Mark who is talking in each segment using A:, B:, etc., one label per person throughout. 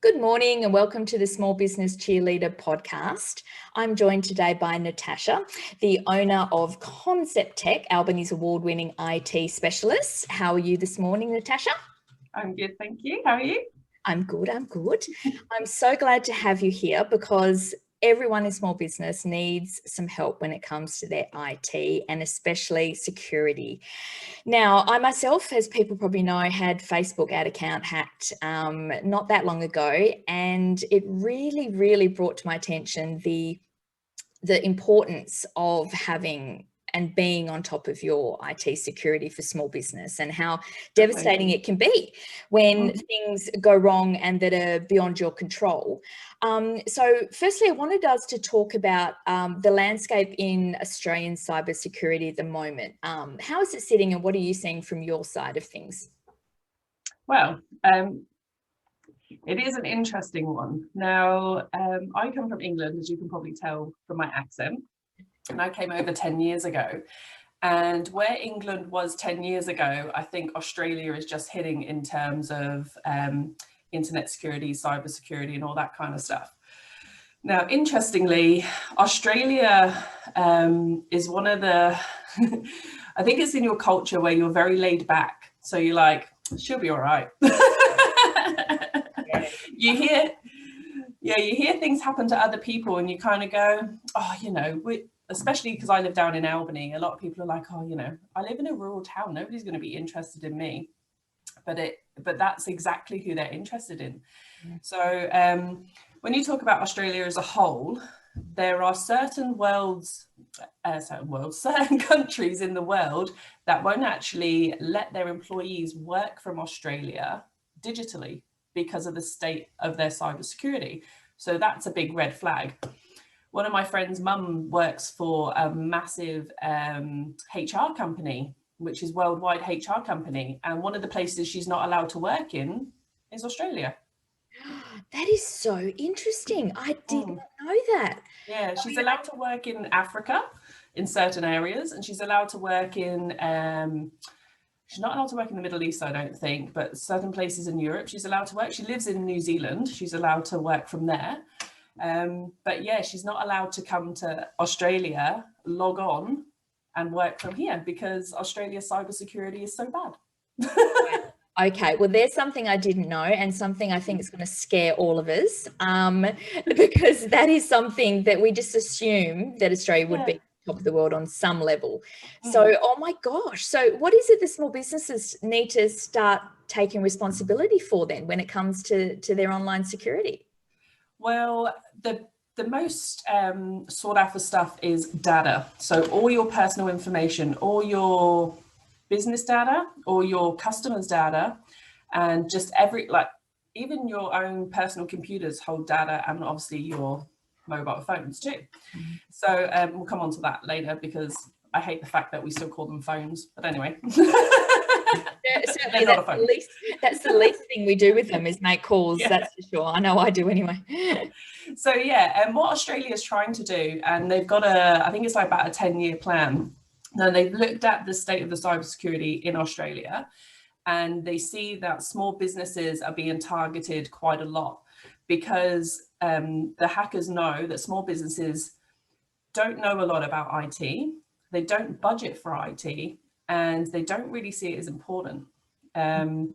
A: Good morning and welcome to the Small Business Cheerleader podcast. I'm joined today by Natasha, the owner of Concept Tech, Albany's award-winning IT specialist. How are you this morning, Natasha?
B: I'm good, thank you. How are you?
A: I'm good. I'm so glad to have you here because everyone in small business needs some help when it comes to their IT and especially security. Now, I myself, as people probably know, had Facebook ad account hacked not that long ago, and it really brought to my attention the importance of having and being on top of your IT security for small business and how devastating it can be when things go wrong and that are beyond your control. So firstly, I wanted us to talk about the landscape in Australian cybersecurity at the moment. How is it sitting and what are you seeing from your side of things?
B: Well, it is an interesting one. Now, I come from England, as you can probably tell from my accent, and I came over 10 years ago. And where England was 10 years ago, I think Australia is just hitting in terms of internet security, cyber security, and all that kind of stuff. Now, interestingly, Australia is one of the, I think it's in your culture where you're very laid back. So you're like, she'll be all right. You hear things happen to other people and you kind of go, oh, especially because I live down in Albany, a lot of people are like, oh, I live in a rural town, nobody's going to be interested in me. But that's exactly who they're interested in. So when you talk about Australia as a whole, there are certain countries in the world that won't actually let their employees work from Australia digitally because of the state of their cybersecurity. So that's a big red flag. One of my friend's mum works for a massive HR company, which is worldwide HR company. And one of the places she's not allowed to work in is Australia.
A: That is so interesting. I did not know that.
B: Yeah, she's allowed to work in Africa in certain areas, and she's allowed to work in, she's not allowed to work in the Middle East, I don't think, but certain places in Europe she's allowed to work. She lives in New Zealand. She's allowed to work from there. But yeah, she's not allowed to come to Australia, log on and work from here because Australia's cybersecurity is so bad.
A: Okay, well, there's something I didn't know and something I think is going to scare all of us because that is something that we just assume that Australia would be top of the world on some level. So, oh my gosh. So what is it the small businesses need to start taking responsibility for then when it comes to their online security?
B: Well, the most sought after stuff is data. So all your personal information, all your business data, all your customers' data, and just even your own personal computers hold data, and obviously your mobile phones too. So we'll come on to that later because I hate the fact that we still call them phones. But anyway.
A: Certainly that's the least thing we do with them is make calls. Yeah. That's for sure. I know I do anyway.
B: So yeah, and what Australia is trying to do, and they've got I think it's like about a 10-year plan. Now they've looked at the state of the cybersecurity in Australia, and they see that small businesses are being targeted quite a lot because the hackers know that small businesses don't know a lot about IT. They don't budget for IT. And they don't really see it as important. A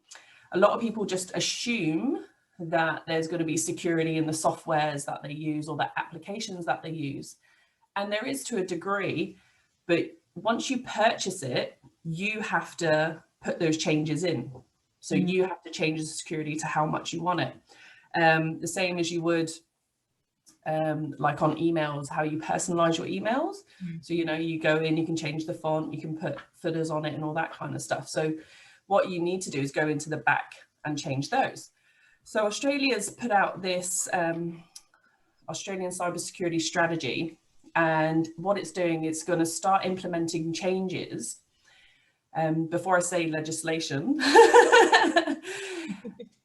B: lot of people just assume that there's going to be security in the softwares that they use or the applications that they use. And there is to a degree, but once you purchase it, you have to put those changes in. So you have to change the security to how much you want it. The same as you would like on emails, how you personalize your emails. So, you go in, you can change the font, you can put footers on it and all that kind of stuff. So what you need to do is go into the back and change those. So Australia's put out this Australian cybersecurity strategy, and what it's doing, it's going to start implementing changes. Before I say legislation,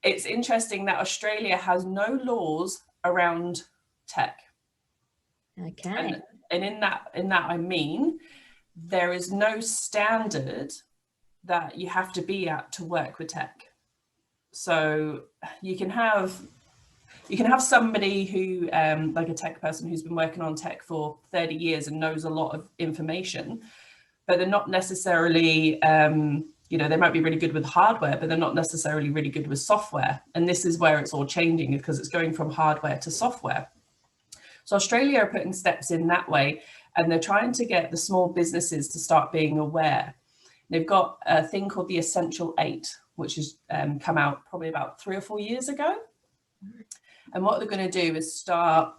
B: it's interesting that Australia has no laws around tech.
A: Okay.
B: And in that I mean, there is no standard that you have to be at to work with tech. So you can have somebody who, like a tech person who's been working on tech for 30 years and knows a lot of information, but they're not necessarily, they might be really good with hardware, but they're not necessarily really good with software. And this is where it's all changing, because it's going from hardware to software. So Australia are putting steps in that way, and they're trying to get the small businesses to start being aware. They've got a thing called the Essential 8, which has come out probably about 3 or 4 years ago. And what they're going to do is start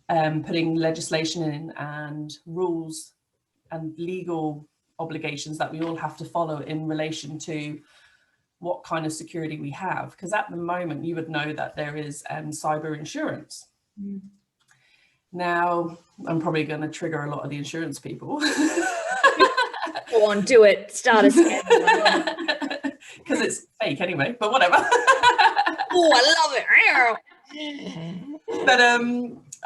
B: putting legislation in and rules and legal obligations that we all have to follow in relation to what kind of security we have. Because at the moment, you would know that there is cyber insurance. Mm. Now, I'm probably going to trigger a lot of the insurance people.
A: Go on, do it. Start a scandal.
B: Because it's fake anyway, but whatever.
A: Oh, I love it.
B: But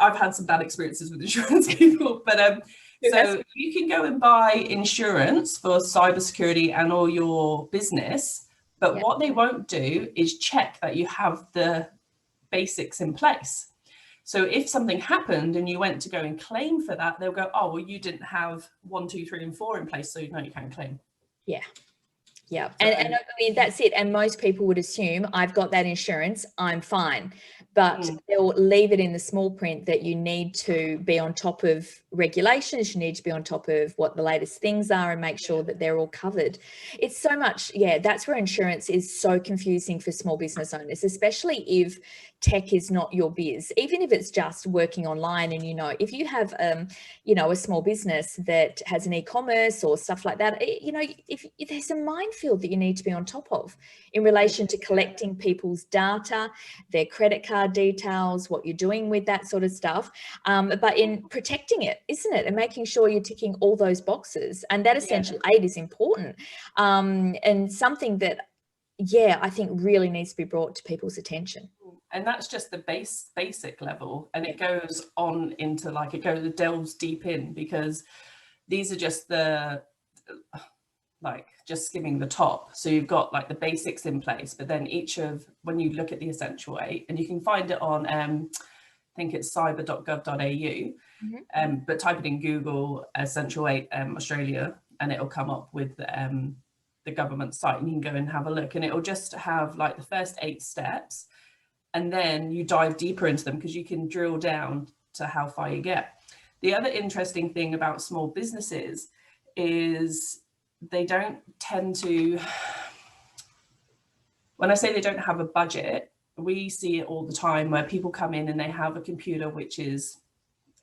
B: I've had some bad experiences with insurance people. But so you can go and buy insurance for cybersecurity and all your business, but what they won't do is check that you have the basics in place. So if something happened and you went to go and claim for that, they'll go, oh, well, you didn't have 1, 2, 3, and 4 in place, so no, you can't claim.
A: Yeah. Yeah. And I mean, that's it. And most people would assume I've got that insurance, I'm fine. But they'll leave it in the small print that you need to be on top of regulations, you need to be on top of what the latest things are and make sure that they're all covered. It's so much, that's where insurance is so confusing for small business owners, especially if tech is not your biz. Even if it's just working online, and if you have a small business that has an e-commerce or stuff like that, if there's a minefield that you need to be on top of in relation to collecting people's data, their credit card details, what you're doing with that sort of stuff, but in protecting it, isn't it, and making sure you're ticking all those boxes. And that Essential 8 is important, and something that I think really needs to be brought to people's attention.
B: And that's just the basic level, and it goes on into it delves deep in, because these are just just skimming the top. So you've got the basics in place, but then when you look at the Essential 8, and you can find it on I think it's cyber.gov.au, but type it in Google Essential 8 Australia, and it'll come up with the government site, and you can go and have a look, and it'll just have the first 8 steps, and then you dive deeper into them, because you can drill down to how far you get. The other interesting thing about small businesses is they don't tend to, when I say they don't have a budget, we see it all the time where people come in and they have a computer which is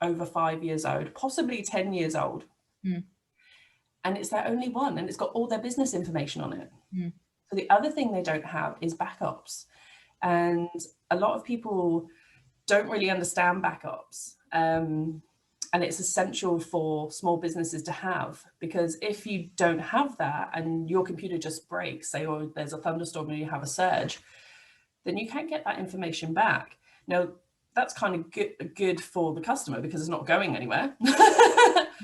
B: over 5 years old, possibly 10 years old. And it's their only one, and it's got all their business information on it. So the other thing they don't have is backups. And a lot of people don't really understand backups. And it's essential for small businesses to have, because if you don't have that and your computer just breaks, say, or there's a thunderstorm and you have a surge, then you can't get that information back. Now, that's kind of good for the customer, because it's not going anywhere.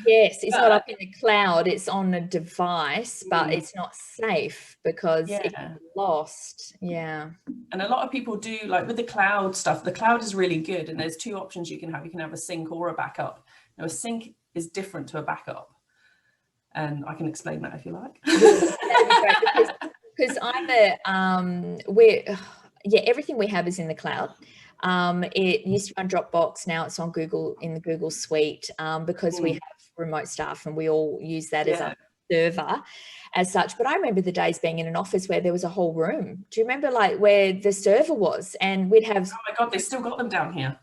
A: Yes, it's not up in the cloud, it's on a device, but it's not safe because it's lost. And
B: a lot of people do, with the cloud stuff, the cloud is really good, and there's 2 options you can have. You can have a sync or a backup. Now, a sync is different to a backup, and I can explain that if you like.
A: Because everything we have is in the cloud. It used to be on Dropbox, now it's on Google, in the Google Suite, because we have remote staff and we all use that as a server as such. But I remember the days being in an office where there was a whole room. Do you remember where the server was? And we'd have,
B: oh my God, they still got them down here.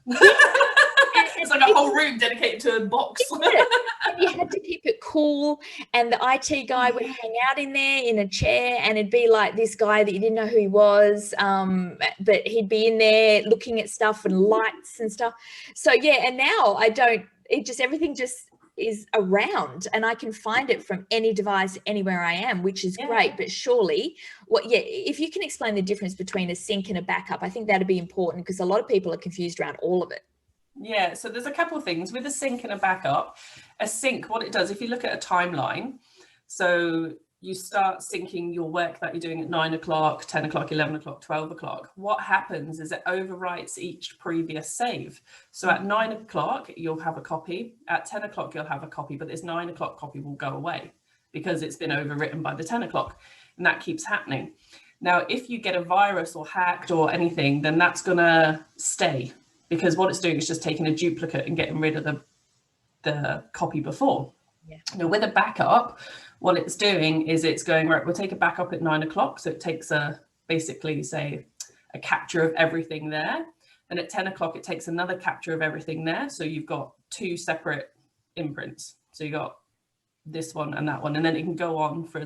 B: It's like a whole room dedicated to a box.
A: You had to keep it cool, and the IT guy would hang out in there in a chair, and it'd be this guy that you didn't know who he was, but he'd be in there looking at stuff and lights and stuff. So and now everything just is around, and I can find it from any device anywhere I am, which is great. But surely if you can explain the difference between a sync and a backup, I think that'd be important, because a lot of people are confused around all of it.
B: Yeah, so there's a couple of things with a sync and a backup. A sync, what it does, if you look at a timeline, so you start syncing your work that you're doing at 9 o'clock, 10 o'clock, 11 o'clock, 12 o'clock. What happens is it overwrites each previous save. So at 9 o'clock, you'll have a copy. At 10 o'clock, you'll have a copy, but this 9 o'clock copy will go away because it's been overwritten by the 10 o'clock. And that keeps happening. Now, if you get a virus or hacked or anything, then that's going to stay, because what it's doing is just taking a duplicate and getting rid of the copy before.
A: Yeah.
B: Now, with a backup, what it's doing is it's going, right, we'll take a backup at 9 o'clock. So it takes basically, say, a capture of everything there. And at 10 o'clock, it takes another capture of everything there. So you've got two separate imprints. So you got this one and that one. And then it can go on for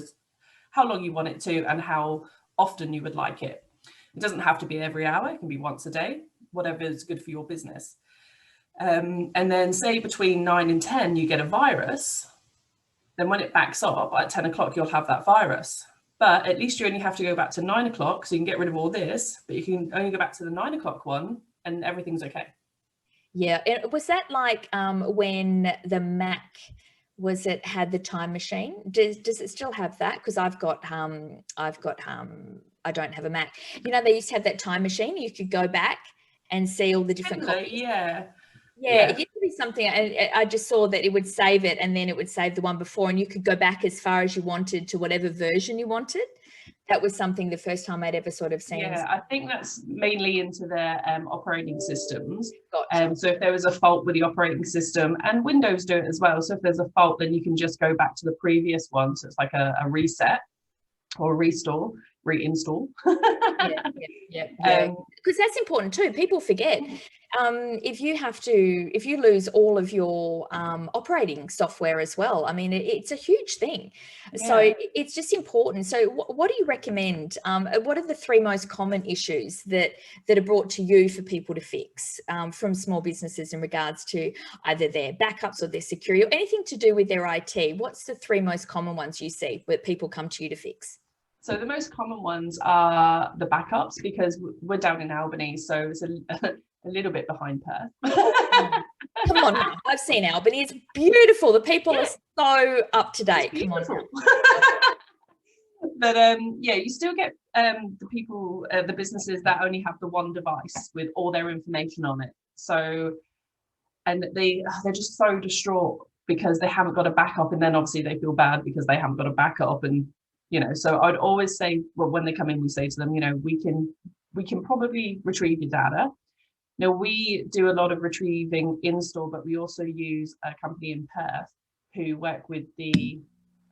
B: how long you want it to and how often you would like it. It doesn't have to be every hour. It can be once a day, whatever is good for your business. And then say between 9 and 10, you get a virus. Then when it backs up at 10 o'clock, you'll have that virus. But at least you only have to go back to 9 o'clock. So you can get rid of all this, but you can only go back to the 9 o'clock one and everything's okay.
A: Yeah. Was that like when the Mac had the time machine? Does it still have that? Because I don't have a Mac. You know, they used to have that time machine. You could go back and see all the different copies. Yeah, it used to be something. I just saw that it would save it, and then it would save the one before, and you could go back as far as you wanted to whatever version you wanted. That was something the first time I'd ever sort of seen.
B: Yeah, I think that's mainly into their operating systems.
A: Gotcha.
B: So if there was a fault with the operating system, and Windows do it as well. So if there's a fault, then you can just go back to the previous one. So it's like a reset or reinstall.
A: Yeah. Because that's important too. People forget. If you lose all of your operating software as well, I mean, it's a huge thing. Yeah. So it's just important. So what do you recommend? What are the 3 most common issues that are brought to you for people to fix from small businesses in regards to either their backups or their security or anything to do with their IT? What's the 3 most common ones you see where people come to you to fix?
B: So the most common ones are the backups, because we're down in Albany, so it's a little bit behind Perth.
A: Come on, I've seen Albany. It's beautiful. The people are so up to date. Come on.
B: But you still get the people, the businesses that only have the one device with all their information on it. So, and they're just so distraught because they haven't got a backup, and then obviously they feel bad because they haven't got a backup. And so I'd always say, well, when they come in, we say to them, we can probably retrieve your data. Now, we do a lot of retrieving in-store, but we also use a company in Perth who work with I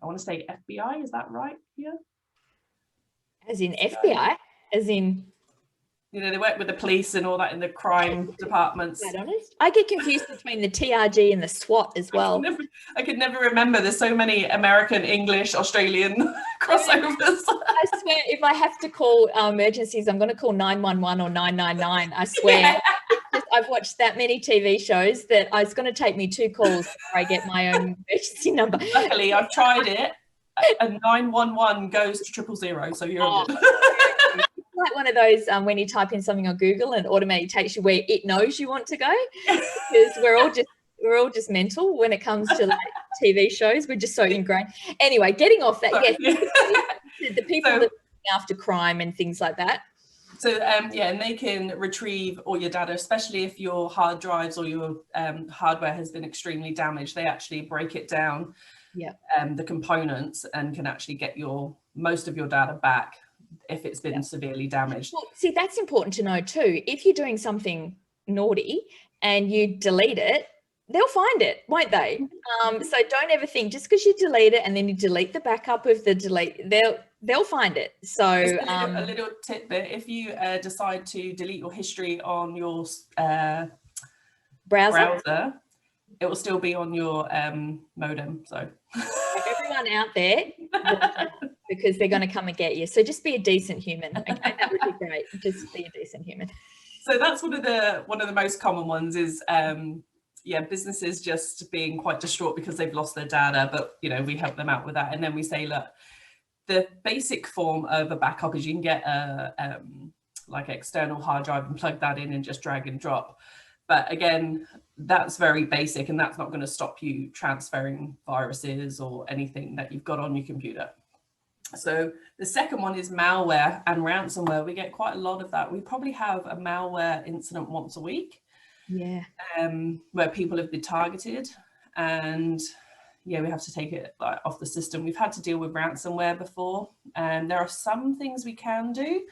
B: want to say FBI, is that right here?
A: As in FBI? As in...
B: they work with the police and all that in the crime departments.
A: To be honest, I get confused between the TRG and the SWAT as well.
B: I could never remember. There's so many American, English, Australian crossovers.
A: I swear, if I have to call emergencies, I'm going to call 911 or 999. I swear. Yeah. I've watched that many TV shows that it's going to take me 2 calls before I get my own emergency number.
B: Luckily, I've tried it. And 911 goes to 000, so you're good.
A: Like one of those when you type in something on Google and automatically takes you where it knows you want to go, because we're all just mental when it comes to like TV shows. We're just so ingrained. Anyway, getting off that, yes, the people that are after crime and things like that.
B: So and they can retrieve all your data, especially if your hard drives or your hardware has been extremely damaged. They actually break it down, the components, and can actually get most of your data back if it's been severely damaged.
A: Well, see, that's important to know too. If you're doing something naughty and you delete it, they'll find it, won't they? So don't ever think just because you delete it and then you delete the backup of the delete, they'll find it. So
B: a little tidbit: if you decide to delete your history on your browser, it will still be on your modem. So
A: everyone out there, because they're going to come and get you. So just be a decent human. Okay, that would be great. Just be a decent human.
B: So that's one of the most common ones is businesses just being quite distraught because they've lost their data. But we help them out with that, and then we say, look, the basic form of a backup is you can get a like an external hard drive and plug that in and just drag and drop. But again, that's very basic, and that's not going to stop you transferring viruses or anything that you've got on your computer. So the second one is malware and ransomware. We get quite a lot of that. We probably have a malware incident once a week.
A: Yeah.
B: Where people have been targeted, and yeah, we have to take it like off the system. We've had to deal with ransomware before, and there are some things we can do,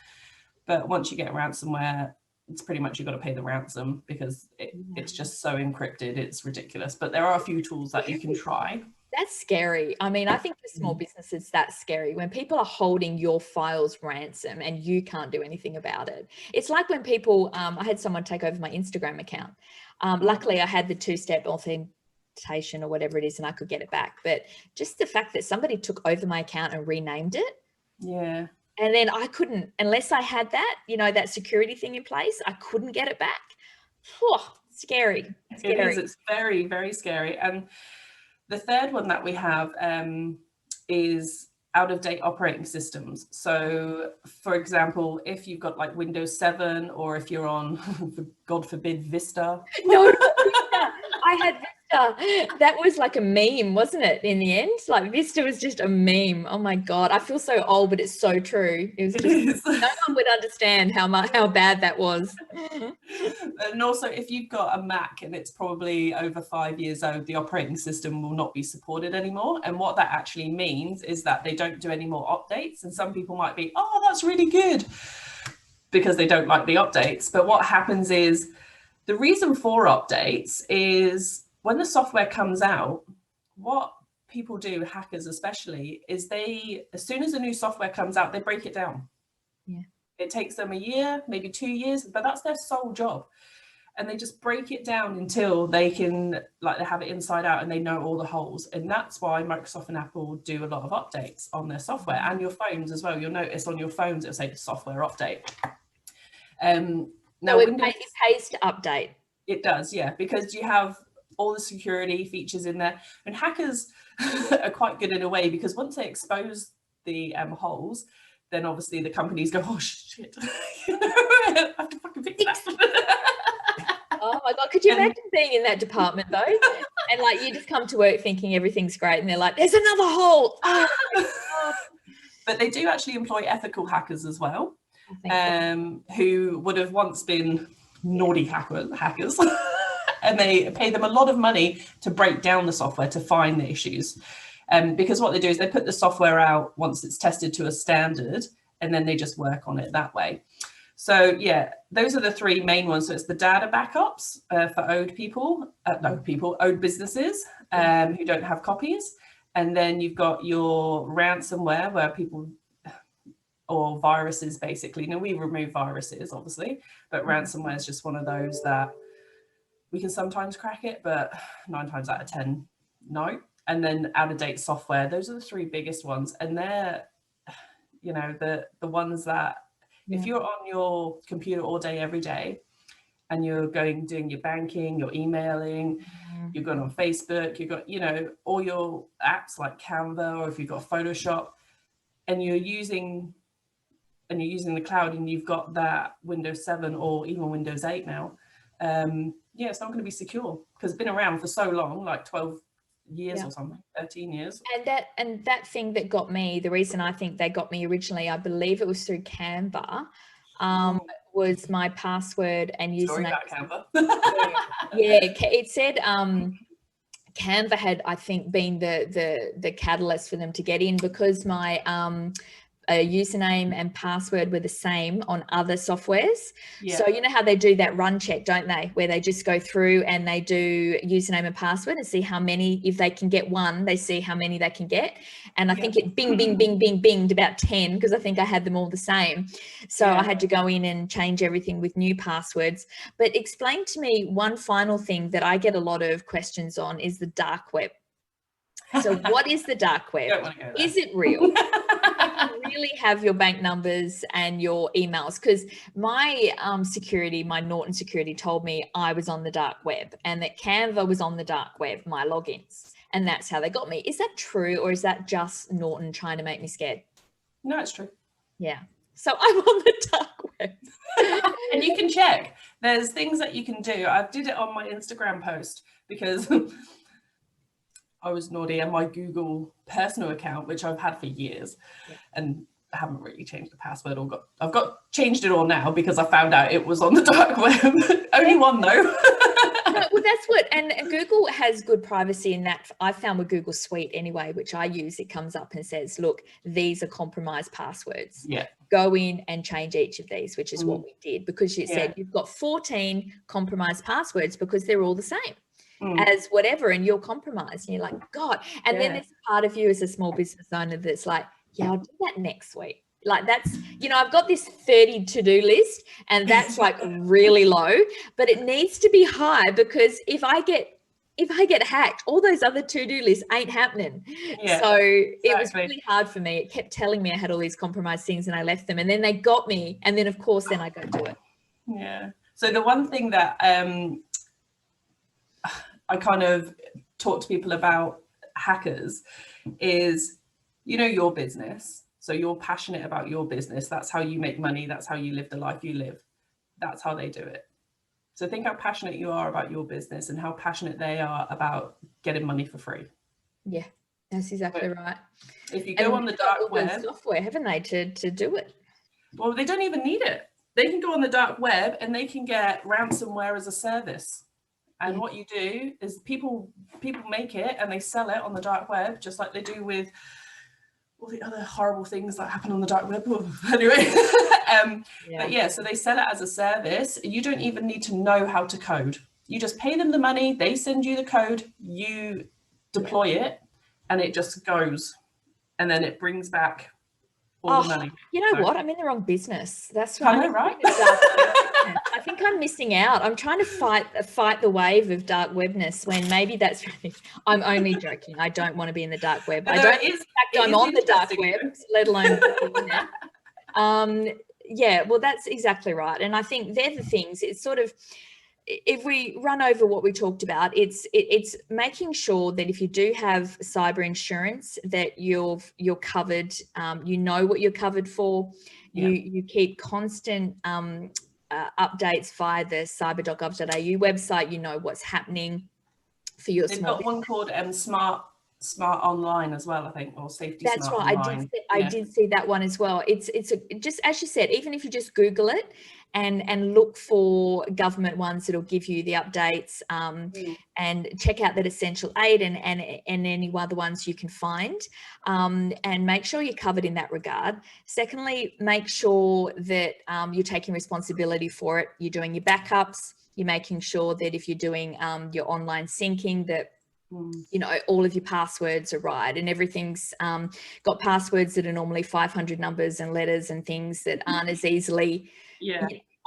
B: but once you get ransomware, it's pretty much you've got to pay the ransom, because it's just so encrypted, it's ridiculous. But there are a few tools that you can try.
A: That's scary. I mean, I think for small businesses, that's scary when people are holding your files ransom and you can't do anything about it. It's like when people, I had someone take over my Instagram account. Luckily, I had the two-step authentication or whatever it is, and I could get it back. But just the fact that somebody took over my account and renamed it.
B: Yeah.
A: And then I couldn't, unless I had that, you know, that security thing in place, I couldn't get it back. Whew, scary.
B: It is. It's very, very scary. And the third one that we have is out-of-date operating systems. So, for example, if you've got like Windows 7, or if you're on, God forbid, Vista.
A: No, I had Vista. That was like a meme, wasn't it? In the end, like Vista was just a meme. Oh my God, I feel so old, but it's so true. It was just, no one would understand how bad that was.
B: And also, if you've got a Mac and it's probably over 5 years old, the operating system will not be supported anymore. And what that actually means is that they don't do any more updates. And some people might be, oh, that's really good, because they don't like the updates. But what happens is, the reason for updates is when the software comes out, what people do, hackers especially, is as soon as a new software comes out, they break it down.
A: Yeah.
B: It takes them a year, maybe 2 years, but that's their sole job. And they just break it down until they can, like, they have it inside out and they know all the holes. And that's why Microsoft and Apple do a lot of updates on their software, and your phones as well. You'll notice on your phones, it'll say software update. Now,
A: so it pays to update.
B: It does, yeah, because you have all the security features in there. And hackers are quite good in a way, because once they expose the holes, then obviously the companies go, oh shit, I have to fucking fix that.
A: Oh my God, could you imagine being in that department though? And like, you just come to work thinking everything's great, and they're like, there's another hole. Oh my God.
B: But they do actually employ ethical hackers as well, who would have once been naughty hackers. And they pay them a lot of money to break down the software to find the issues. Because what they do is they put the software out once it's tested to a standard, and then they just work on it that way. So yeah, those are the three main ones. So it's the data backups for owed businesses who don't have copies. And then you've got your ransomware, where people, or viruses basically. Now, we remove viruses obviously, but ransomware is just one of those that we can sometimes crack it, but 9 times out of 10, no. And then out-of-date software, those are the three biggest ones. And they're, you know, the ones that, if you're on your computer all day, every day, and you're doing your banking, your emailing, you're going on Facebook, you've got, you know, all your apps like Canva, or if you've got Photoshop, and you're using the cloud, and you've got that Windows 7 or even Windows 8 now, yeah, it's not going to be secure, because it's been around for so long, like 12 years or something, 13 years.
A: And that thing that got me, the reason I think they got me originally, I believe it was through Canva, was my password and username.
B: Sorry about Canva.
A: Yeah, it said Canva had, I think, been the catalyst for them to get in, because my username and password were the same on other softwares. Yeah. So you know how they do that run check, don't they, where they just go through and they do username and password and see how many, if they can get one, they see how many they can get. And I think it binged about 10, because I think I had them all the same. So I had to go in and change everything with new passwords. But explain to me one final thing that I get a lot of questions on is the dark web. So what is the dark web? Is it real? Really have your bank numbers and your emails? Because my my Norton security told me I was on the dark web, and that Canva was on the dark web, my logins, and that's how they got me. Is that true, or is that just Norton trying to make me scared?
B: No, it's true.
A: Yeah. So I'm on the dark web.
B: And you can check. There's things that you can do. I did it on my Instagram post, because I was naughty, and my Google personal account, which I've had for years, and I haven't really changed the password or I've changed it all now because I found out it was on the dark web. Only one though.
A: No, well, that's what, and Google has good privacy in that. I found with Google Suite anyway, which I use, it comes up and says, look, these are compromised passwords.
B: Yeah.
A: Go in and change each of these, which is what we did, because you said you've got 14 compromised passwords because they're all the same as whatever, and you're compromised. And you're like, God. And then there's a part of you as a small business owner that's like, yeah, I'll do that next week. Like that's, you know, I've got this 30 to-do list and that's like really low, but it needs to be high, because if I get hacked, all those other to-do lists ain't happening. So it was really hard for me. It kept telling me I had all these compromised things and I left them, and then they got me. And then of course, then I go do it.
B: Yeah. So the one thing that I kind of talk to people about hackers is, you know, your business. So you're passionate about your business. That's how you make money. That's how you live the life you live. That's how they do it. So think how passionate you are about your business and how passionate they are about getting money for free.
A: Yeah, that's exactly right.
B: If you go on the dark web,
A: software, haven't they, to do it?
B: Well, they don't even need it. They can go on the dark web and they can get ransomware as a service. And what you do is people make it and they sell it on the dark web, just like they do with all the other horrible things that happen on the dark web. Anyway, but yeah, so they sell it as a service. You don't even need to know how to code. You just pay them the money, they send you the code, you deploy it, and it just goes. And then it brings back all the money.
A: You know what? I'm in the wrong business. That's
B: why. I know, right?
A: I think I'm missing out. I'm trying to fight the wave of dark webness, when maybe that's really, I'm only joking. I don't want to be in the dark web. I don't. In fact, I'm on the dark web, let alone yeah, well, that's exactly right. And I think they're the things. It's sort of, if we run over what we talked about, it's making sure that if you do have cyber insurance, that you're covered. You know what you're covered for. You keep constant updates via the cyber.gov.au website. You know what's happening for your
B: They've
A: small
B: got one called Smart Online as well, I think, or Safety
A: That's
B: Smart
A: right.
B: Online.
A: I did see that one as well. It's just, as you said, even if you just Google it and look for government ones, it'll give you the updates, and check out that Essential Aid and any other ones you can find, and make sure you're covered in that regard. Secondly, make sure that you're taking responsibility for it. You're doing your backups. You're making sure that if you're doing your online syncing, that you know, all of your passwords are right, and everything's got passwords that are normally 500 numbers and letters and things that aren't as easily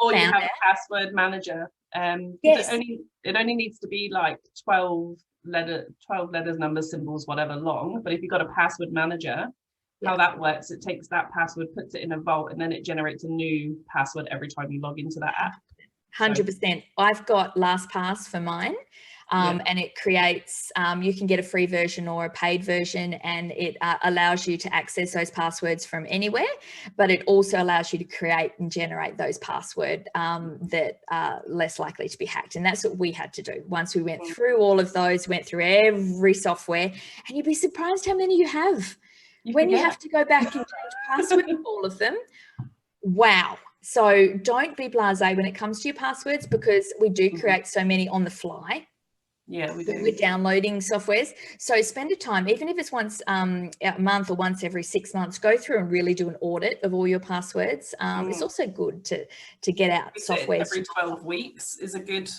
B: or you have a password manager. It only needs to be like 12 letters, numbers, symbols, whatever long. But if you've got a password manager, how that works, it takes that password, puts it in a vault, and then it generates a new password every time you log into that app.
A: 100%. I've got LastPass for mine. And it creates, you can get a free version or a paid version, and it allows you to access those passwords from anywhere, but it also allows you to create and generate those passwords that are less likely to be hacked. And that's what we had to do. Once we went through all of those, went through every software, and you'd be surprised how many you have. When you have to go back and change password for all of them. Wow. So don't be blasé when it comes to your passwords, because we do create so many on the fly.
B: Yeah, we do.
A: We're downloading softwares. So spend a time, even if it's once a month or once every 6 months, go through and really do an audit of all your passwords. It's also good to get out software.
B: Every 12 weeks is a good.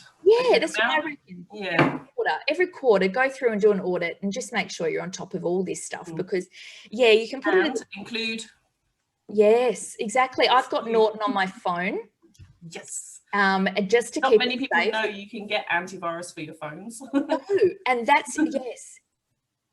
A: That's what I reckon.
B: Yeah.
A: Every quarter, go through and do an audit and just make sure you're on top of all this stuff, because you can put it
B: include.
A: Yes, exactly. I've got Norton on my phone.
B: Yes.
A: Just to
B: Not
A: keep
B: many people
A: safe.
B: know you can get antivirus for your phones.
A: No, and that's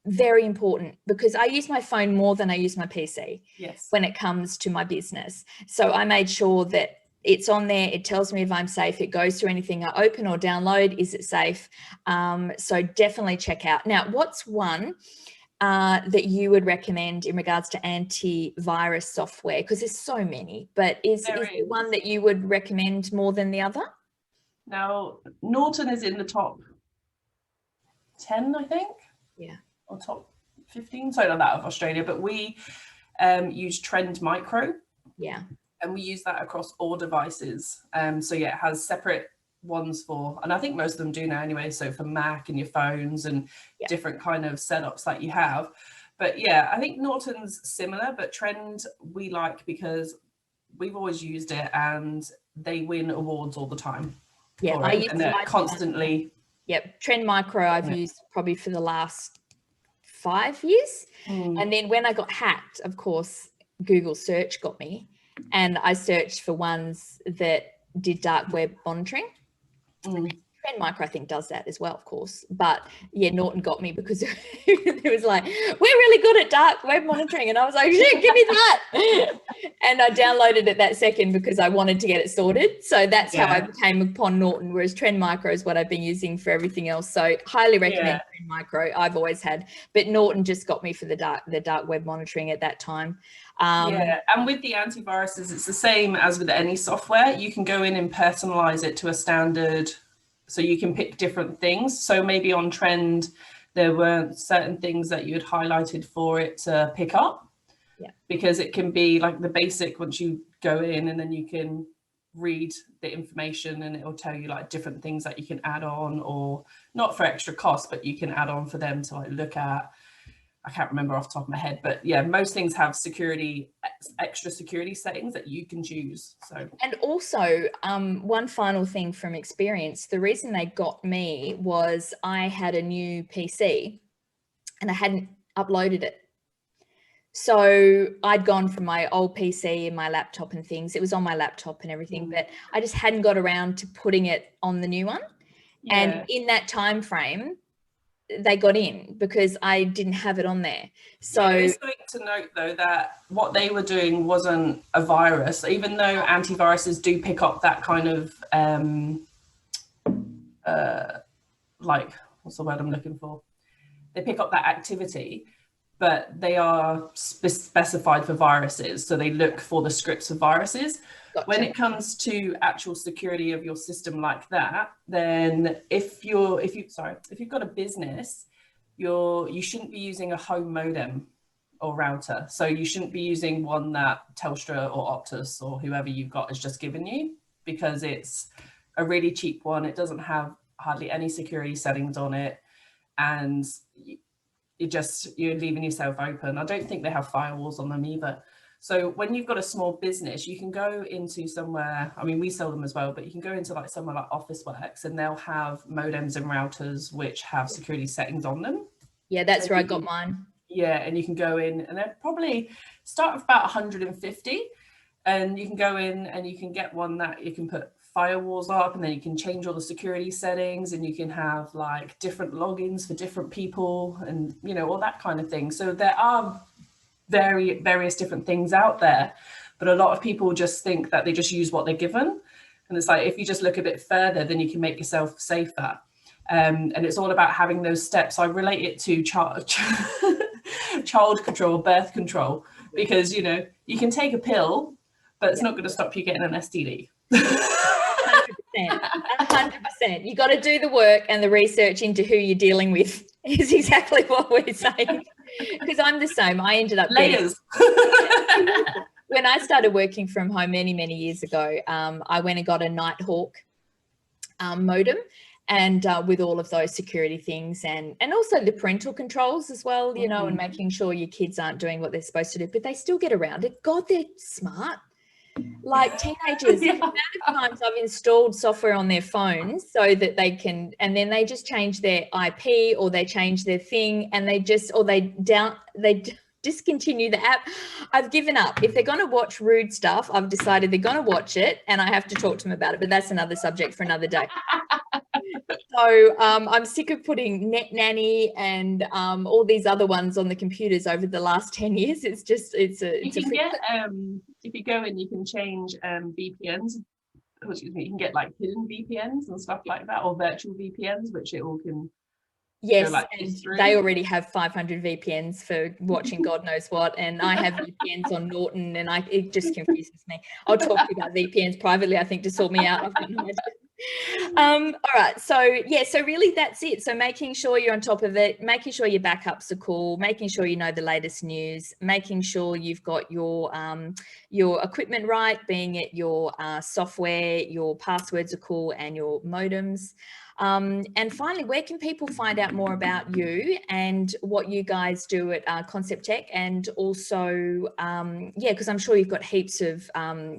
A: very important, because I use my phone more than I use my PC when it comes to my business. So I made sure that it's on there. It tells me if I'm safe. It goes through anything I open or download. Is it safe? So definitely check out. Now, what's one that you would recommend in regards to antivirus software? Because there's so many, but is there one that you would recommend more than the other?
B: Now, Norton is in the top 10, I think.
A: Yeah.
B: or top 15, something like that, of Australia. But we use Trend Micro.
A: Yeah.
B: And we use that across all devices. So yeah, it has separate ones for, and I think most of them do now anyway, so for Mac and your phones and different kind of setups that you have. But yeah, I think Norton's similar, but Trend we like because we've always used it and they win awards all the time.
A: Yeah, I use
B: and they're constantly.
A: Yep, Trend Micro I've used probably for the last 5 years. And then when I got hacked, of course, Google search got me, and I searched for ones that did dark web monitoring. Trend Micro, I think, does that as well, of course. But yeah, Norton got me because it was like, we're really good at dark web monitoring. And I was like, shit, give me that. And I downloaded it that second because I wanted to get it sorted. So that's how I came upon Norton, whereas Trend Micro is what I've been using for everything else. So highly recommend Trend Micro. I've always had, but Norton just got me for the dark web monitoring at that time.
B: And with the antiviruses, it's the same as with any software. You can go in and personalize it to a standard. So you can pick different things. So maybe on Trend, there weren't certain things that you had highlighted for it to pick up.
A: Yeah.
B: Because it can be like the basic, once you go in and then you can read the information and it will tell you like different things that you can add on, or not for extra cost, but you can add on for them to like look at. I can't remember off the top of my head, but yeah, most things have extra security settings that you can choose. So,
A: and also one final thing from experience, the reason they got me was I had a new PC and I hadn't uploaded it. So I'd gone from my old PC and my laptop and things. It was on my laptop and everything, but I just hadn't got around to putting it on the new one. And in that time frame, they got in because I didn't have it on there. So
B: it's something to note though that what they were doing wasn't a virus, even though antiviruses do pick up that kind of like, what's the word I'm looking for? They pick up that activity, but they are specified for viruses. So they look for the scripts of viruses. Gotcha. When it comes to actual security of your system like that, then if you've got a business, you shouldn't be using a home modem or router. So you shouldn't be using one that Telstra or Optus or whoever you've got has just given you, because it's a really cheap one. It doesn't have hardly any security settings on it, and you're leaving yourself open. I don't think they have firewalls on them either. So when you've got a small business, you can go into somewhere, I mean, we sell them as well, but you can go into like somewhere like Officeworks and they'll have modems and routers which have security settings on them.
A: Yeah, that's where I got mine.
B: Yeah, and you can go in and they're probably start with about 150, and you can go in and you can get one that you can put firewalls up, and then you can change all the security settings, and you can have like different logins for different people, and you know, all that kind of thing. So there are various different things out there, but a lot of people just think that they just use what they're given, and it's like, if you just look a bit further, then you can make yourself safer. And it's all about having those steps. I relate it to child control, birth control, because you know, you can take a pill, but it's not going to stop you getting an STD.
A: 100%. You got to do the work and the research into who you're dealing with. Is exactly what we're saying. Because I'm the same. I ended up
B: layers.
A: When I started working from home many years ago, I went and got a Nighthawk modem, and with all of those security things, and also the parental controls as well, you know, and making sure your kids aren't doing what they're supposed to do, but they still get around it. God, they're smart. Like teenagers, the amount of times I've installed software on their phones so that they can, and then they just change their IP, or they change their thing, and they discontinue the app. I've given up. If they're going to watch rude stuff, I've decided they're going to watch it, and I have to talk to them about it, but that's another subject for another day. So I'm sick of putting Net Nanny and all these other ones on the computers over the last 10 years. It's just, if
B: you go in, you can change VPNs. Excuse me, you can get like hidden VPNs and stuff like that, or virtual VPNs, which it all can.
A: Yes, they already have 500 VPNs for watching God knows what, and I have VPNs on Norton, and it just confuses me. I'll talk to you about VPNs privately, I think, to sort me out. I've got no idea. All right. So yeah, so really that's it. So making sure you're on top of it, making sure your backups are cool, making sure you know the latest news, making sure you've got your equipment right, being it your software, your passwords are cool, and your modems. And finally, where can people find out more about you and what you guys do at Concept Tech? And also, yeah, because I'm sure you've got heaps of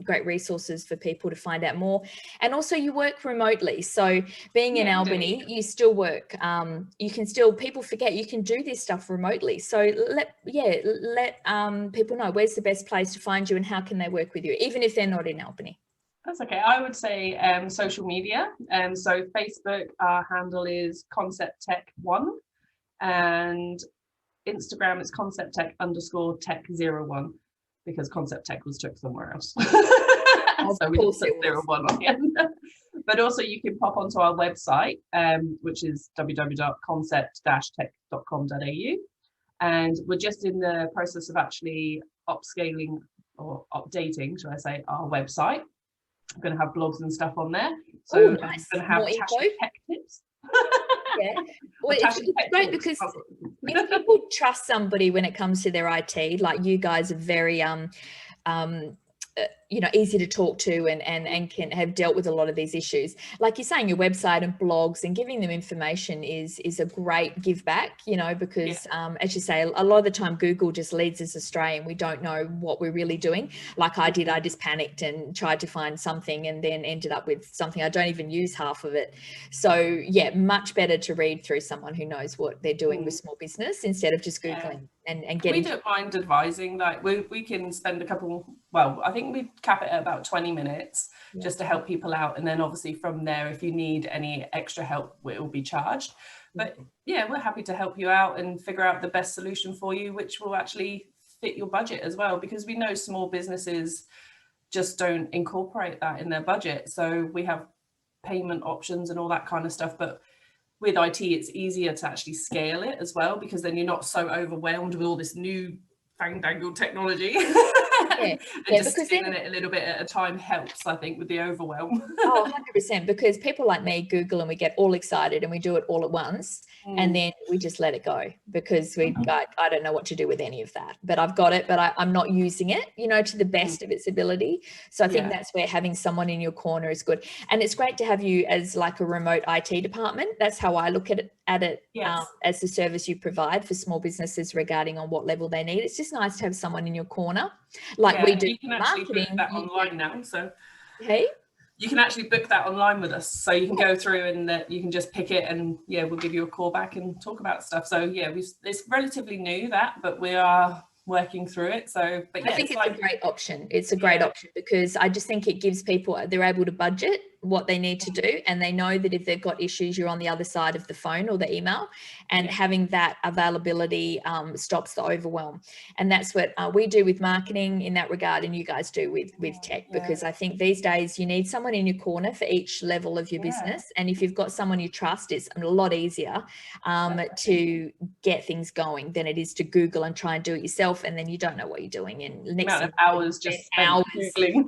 A: great resources for people to find out more. And also you work remotely. So being in Albany, you still work, you can still, people forget you can do this stuff remotely. So let people know where's the best place to find you and how can they work with you, even if they're not in Albany.
B: That's okay. I would say social media. So Facebook, our handle is Concept Tech 1, and Instagram is Concept Tech _tech01, because Concept Tech was took somewhere else. So we just put 01 on the end. But also you can pop onto our website, which is www.concept-tech.com.au. And we're just in the process of actually upscaling or updating, should I say, our website. I'm going to have blogs and stuff on there. So nice. I'm going to have Tasha Tech tips.
A: Yeah. Well, it's great because if people trust somebody when it comes to their IT, like you guys are very you know, easy to talk to and can have dealt with a lot of these issues. Like you're saying, your website and blogs and giving them information is a great give back, you know, because as you say, a lot of the time Google just leads us astray and we don't know what we're really doing. Like I did, I just panicked and tried to find something and then ended up with something I don't even use half of it. So yeah, much better to read through someone who knows what they're doing with small business instead of just Googling and getting.
B: We don't mind advising, like we can spend a couple, well, I think we cap it at about 20 minutes just to help people out, and then obviously from there, if you need any extra help, it will be charged. But yeah, we're happy to help you out and figure out the best solution for you, which will actually fit your budget as well, because we know small businesses just don't incorporate that in their budget. So we have payment options and all that kind of stuff, but with IT it's easier to actually scale it as well, because then you're not so overwhelmed with all this new fandangled technology. And just scaling it a little bit at a time helps, I think, with the overwhelm.
A: Oh, 100%, because people like me Google and we get all excited and we do it all at once and then we just let it go because I don't know what to do with any of that, but I've got it, but I'm not using it, you know, to the best of its ability. So I think that's where having someone in your corner is good. And it's great to have you as like a remote IT department. That's how I look at it as the service you provide for small businesses regarding on what level they need. It's just nice to have someone in your corner like we do.
B: You can actually book that online now. So
A: hey,
B: you can actually book that online with us. So you can go through and you can just pick it and we'll give you a call back and talk about stuff. So it's relatively new but we are working through it. So, but
A: I think it's a great option. It's a great option because I just think it gives people, they're able to budget what they need to do, and they know that if they've got issues, you're on the other side of the phone or the email, and having that availability stops the overwhelm. And that's what we do with marketing in that regard, and you guys do with tech, because I think these days you need someone in your corner for each level of your business, and if you've got someone you trust, it's a lot easier to get things going than it is to Google and try and do it yourself, and then you don't know what you're doing, and next
B: amount of hours just spent Googling.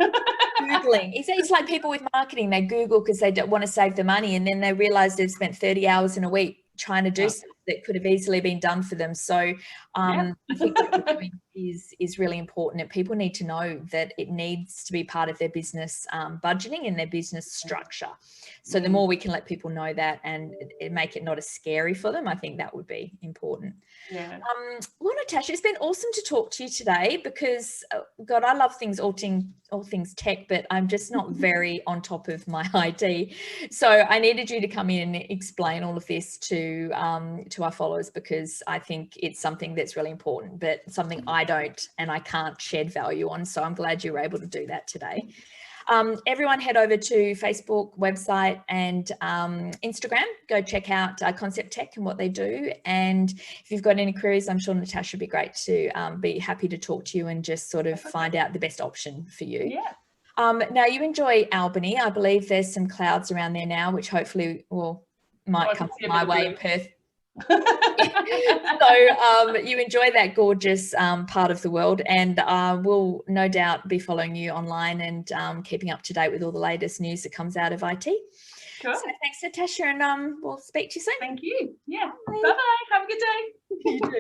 A: Googling. It's like people with marketing, they Google because they don't want to save the money, and then they realize they've spent 30 hours in a week trying to do stuff that could have easily been done for them. So I think what you're doing is really important, and people need to know that it needs to be part of their business budgeting and their business structure. So the more we can let people know that and make it not as scary for them, I think that would be important. Well, Natasha, it's been awesome to talk to you today because God, I love all things tech, but I'm just not very on top of my IT. So I needed you to come in and explain all of this to our followers, because I think it's something that's really important, but something I don't and I can't shed value on. So I'm glad you were able to do that today. Everyone head over to Facebook, website and Instagram. Go check out Concept Tech and what they do. And if you've got any queries, I'm sure Natasha would be great to be happy to talk to you and just sort of find out the best option for you. Now you enjoy Albany. I believe there's some clouds around there now, which hopefully might come my way in Perth. So you enjoy that gorgeous part of the world, and we'll no doubt be following you online and keeping up to date with all the latest news that comes out of IT.
B: Cool.
A: So thanks, Natasha, and we'll speak to you soon.
B: Thank you. Yeah. Bye-bye. Have a good day.
A: You too.